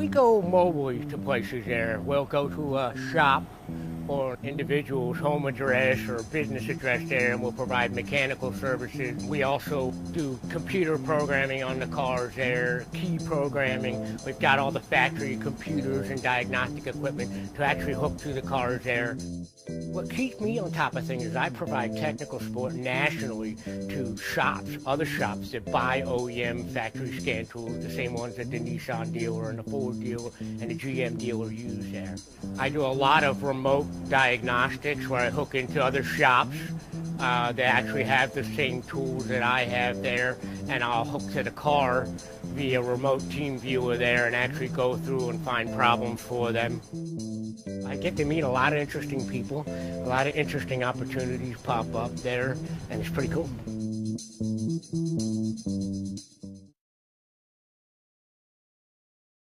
We go mobily to places there. We'll go to a shop or an individual's home address or business address there, and we'll provide mechanical services. We also do computer programming on the cars there, key programming. We've got all the factory computers and diagnostic equipment to actually hook to the cars there. What keeps me on top of things is I provide technical support nationally to shops, other shops that buy OEM factory scan tools, the same ones that the Nissan dealer and the Ford dealer and the GM dealer use there. I do a lot of remote diagnostics where I hook into other shops that actually have the same tools that I have there, and I'll hook to the car via remote team viewer there and actually go through and find problems for them. I get to meet a lot of interesting people, a lot of interesting opportunities pop up there, and it's pretty cool.